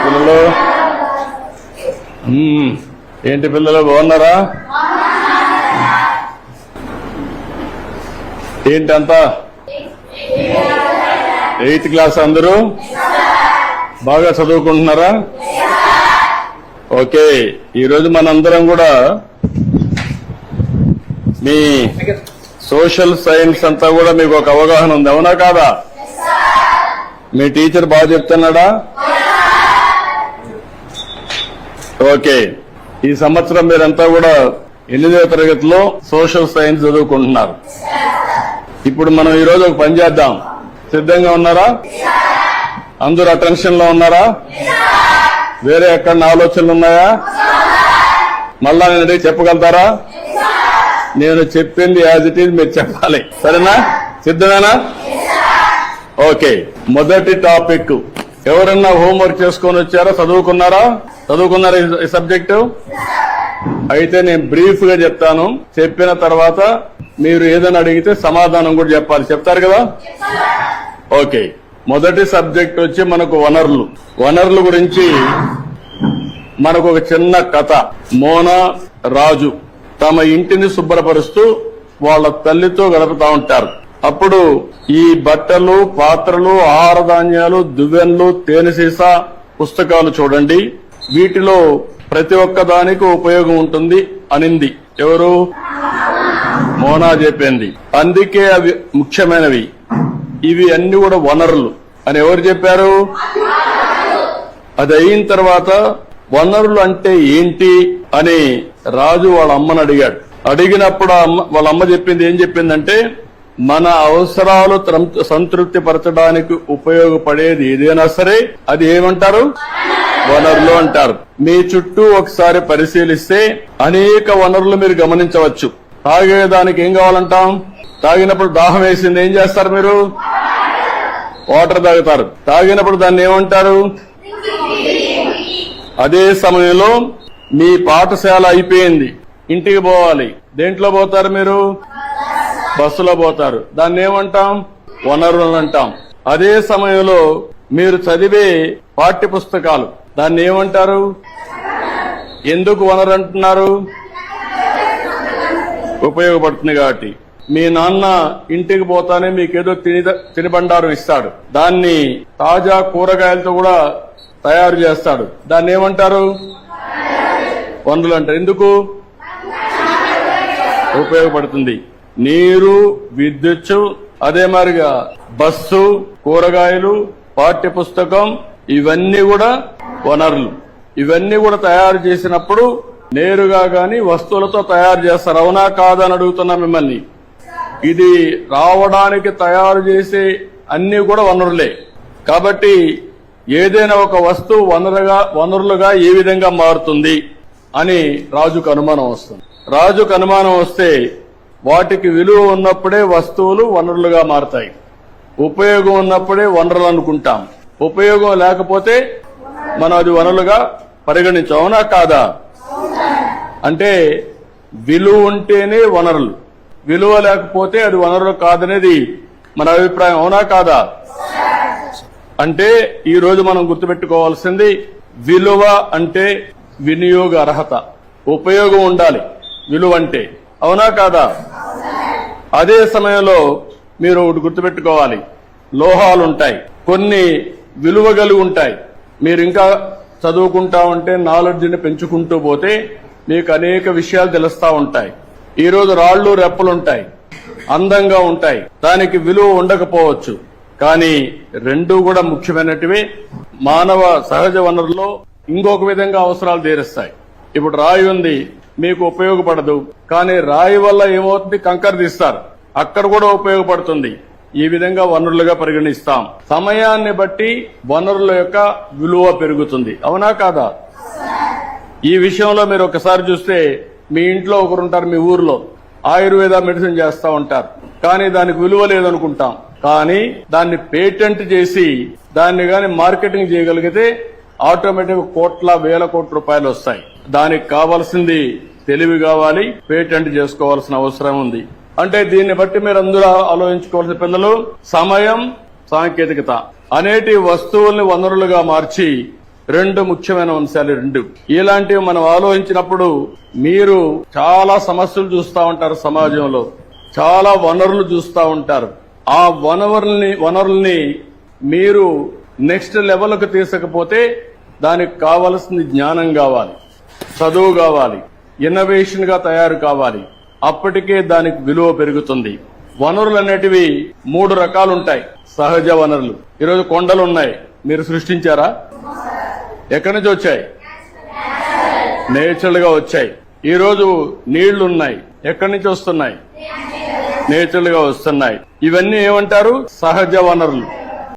పిల్లలు? ఏంటి పిల్లలు బాగున్నారా? ఏంటంతా 8th క్లాస్ అందరూ బాగా చదువుకుంటున్నారా? ఓకే, ఈరోజు మనందరం కూడా మీ సోషల్ సైన్స్ అంతా కూడా మీకు ఒక అవగాహన ఉంది, అవునా కాదా? మీ టీచర్ బాగా చెప్తున్నాడా? ఓకే, ఈ సంవత్సరం మీరంతా కూడా 8వ తరగతిలో సోషల్ సైన్స్ చదువుకుంటున్నారు. ఇప్పుడు మనం ఈరోజు ఒక పని చేద్దాం. సిద్ధంగా ఉన్నారా? అందరూ అటెన్షన్ లో ఉన్నారా? వేరే ఎక్కడ ఆలోచనలు ఉన్నాయా? మళ్ళా నేను అడిగి చెప్పగలుగుతారా? నేను చెప్పింది యాజ్ ఇట్ ఈజ్ మీరు చెప్పాలి, సరేనా? సిద్ధమేనా? ఓకే, మొదటి టాపిక్ ఎవరన్నా హోంవర్క్ చేసుకొని వచ్చారా? చదువుకున్నారా ఈ సబ్జెక్టు? అయితే నేను బ్రీఫ్ గా చెప్తాను, చెప్పిన తర్వాత మీరు ఏదైనా అడిగితే సమాధానం కూడా చెప్పాలి. చెప్తారు కదా? ఓకే, మొదటి సబ్జెక్ట్ వచ్చి మనకు వనరుల గురించి మనకు ఒక చిన్న కథ. మోనా, రాజు తమ ఇంటిని శుభ్రపరుస్తూ వాళ్ళ తల్లితో గడుపుతా ఉంటారు. అప్పుడు ఈ బట్టలు, పాత్రలు, ఆహార ధాన్యాలు, దువ్వెన్లు, తేనె సీసా పుస్తకాలు చూడండి, వీటిలో ప్రతి ఒక్క దానికి ఉపయోగం ఉంటుంది అనింది. ఎవరు? మోనా చెప్పింది. అందుకే అవి ముఖ్యమైనవి, ఇవి అన్ని కూడా వనరులు అని ఎవరు చెప్పారు? అది అయిన తర్వాత వనరులు అంటే ఏంటి అని రాజు వాళ్ళ అమ్మని అడిగాడు. అడిగినప్పుడు వాళ్ళ అమ్మ చెప్పింది ఏం చెప్పిందంటే, మన అవసరాలు సంతృప్తి పరచడానికి ఉపయోగపడేది ఏదైనా సరే అది ఏమంటారు? వనరులు అంటారు. మీ చుట్టూ ఒకసారి పరిశీలిస్తే అనేక వనరులు మీరు గమనించవచ్చు. తాగేదానికి ఏం కావాలంటాం? తాగినప్పుడు దాహం వేసింది, ఏం చేస్తారు మీరు? వాటర్ తాగుతారు. తాగినప్పుడు దాన్ని ఏమంటారు? అదే సమయంలో మీ పాఠశాల అయిపోయింది, ఇంటికి పోవాలి, దేంట్లో పోతారు మీరు? బస్సులో పోతారు, దాన్ని ఏమంటాం? వనరులు అంటాం. అదే సమయంలో మీరు చదివే పాఠ్య పుస్తకాలు, దాన్ని ఏమంటారు? ఎందుకు వనరు అంటున్నారు? ఉపయోగపడుతుంది కాబట్టి. మీ నాన్న ఇంటికి పోతానే మీకేదో తినిబండారం ఇస్తాడు, దాన్ని తాజా కూరగాయలతో కూడా తయారు చేస్తాడు, దాన్ని ఏమంటారు? వనరులు అంటారు. ఎందుకు? ఉపయోగపడుతుంది. నీరు, విద్యుత్, అదే మాదిరిగా బస్సు, కూరగాయలు, పాఠ్య పుస్తకం, ఇవన్నీ కూడా వనరులు. ఇవన్నీ కూడా తయారు చేసినప్పుడు నేరుగా గాని వస్తువులతో తయారు చేస్తారు, అవునా కాదా అని అడుగుతున్నా మిమ్మల్ని. ఇది రావడానికి తయారు చేసే అన్ని కూడా వనరులే. కాబట్టి ఏదైనా ఒక వస్తువు వనరులుగా ఏ విధంగా మారుతుంది అని రాజుకు అనుమానం వస్తుంది. రాజుకు అనుమానం వస్తే వాటికి విలువ ఉన్నప్పుడే వస్తువులు వనరులుగా మారతాయి, ఉపయోగం ఉన్నప్పుడే వనరులు అనుకుంటాం. ఉపయోగం లేకపోతే మనం అది వనరులుగా పరిగణించాం, అవునా కాదా? అంటే విలువ ఉంటేనే వనరులు, విలువ లేకపోతే అది వనరులు కాదనేది మన అభిప్రాయం, అవునా కాదా? అంటే ఈ రోజు మనం గుర్తుపెట్టుకోవాల్సింది, విలువ అంటే వినియోగ అర్హత, ఉపయోగం ఉండాలి విలువ అంటే, అవునా కాదా? అదే సమయంలో మీరు ఒకటి గుర్తుపెట్టుకోవాలి, లోహాలుంటాయి, కొన్ని విలువ కలిగి ఉంటాయి. మీరు ఇంకా చదువుకుంటా ఉంటే, నాలెడ్జిని పెంచుకుంటూ పోతే మీకు అనేక విషయాలు తెలుస్తా ఉంటాయి. ఈ రోజు రాళ్లు, రెప్పలుంటాయి, అందంగా ఉంటాయి, దానికి విలువ ఉండకపోవచ్చు, కానీ రెండూ కూడా ముఖ్యమైనటివే. మానవ సహజ వనరుల్లో ఇంకొక విధంగా అవసరాలు తీరుస్తాయి. ఇప్పుడు రాయి ఉంది, మీకు ఉపయోగపడదు, కానీ రాయి వల్ల ఏమవుతుంది? కంకర తీస్తారు, అక్కడ కూడా ఉపయోగపడుతుంది. ఈ విధంగా వనరులుగా పరిగణిస్తాం. సమయాన్ని బట్టి వనరుల యొక్క విలువ పెరుగుతుంది, అవునా కాదా? ఈ విషయంలో మీరు ఒకసారి చూస్తే, మీ ఇంట్లో ఒకరుంటారు, మీ ఊర్లో ఆయుర్వేద మెడిసిన్ చేస్తా ఉంటారు, కానీ దానికి విలువ లేదనుకుంటాం. కానీ దాన్ని పేటెంట్ చేసి దాన్ని గాని మార్కెటింగ్ చేయగలిగితే ఆటోమేటిక్ వేల కోట్ల రూపాయలు వస్తాయి. దానికి కావాల్సింది తెలివి కావాలి, పేటెంట్ చేసుకోవాల్సిన అవసరం ఉంది. అంటే దీన్ని బట్టి మీరు అందరూ ఆలోచించుకోవాల్సిన పిల్లలు, సమయం, సాంకేతికత అనేటి వస్తువుల్ని వనరులుగా మార్చి రెండు ముఖ్యమైన అంశాలు రెండు. ఇలాంటివి మనం ఆలోచించినప్పుడు మీరు చాలా సమస్యలు చూస్తూ ఉంటారు, సమాజంలో చాలా వనరులు చూస్తూ ఉంటారు. ఆ వనరుల్ని మీరు నెక్స్ట్ లెవెల్కు తీసుకపోతే దానికి కావలసిన జ్ఞానం కావాలి, చదువు కావాలి, ఇన్నోవేషన్ గా తయారు కావాలి. అప్పటికే దానికి విలువ పెరుగుతుంది. వనరులు అనేటివి 3 రకాలు ఉంటాయి. సహజ వనరులు, ఈరోజు కొండలు ఉన్నాయి, మీరు సృష్టించారా? ఎక్కడి నుంచి వచ్చాయి? నేచురల్ గా వచ్చాయి. ఈరోజు నీళ్లున్నాయి, ఎక్కడి నుంచి వస్తున్నాయి? నేచురల్ గా వస్తున్నాయి. ఇవన్నీ ఏమంటారు? సహజ వనరులు.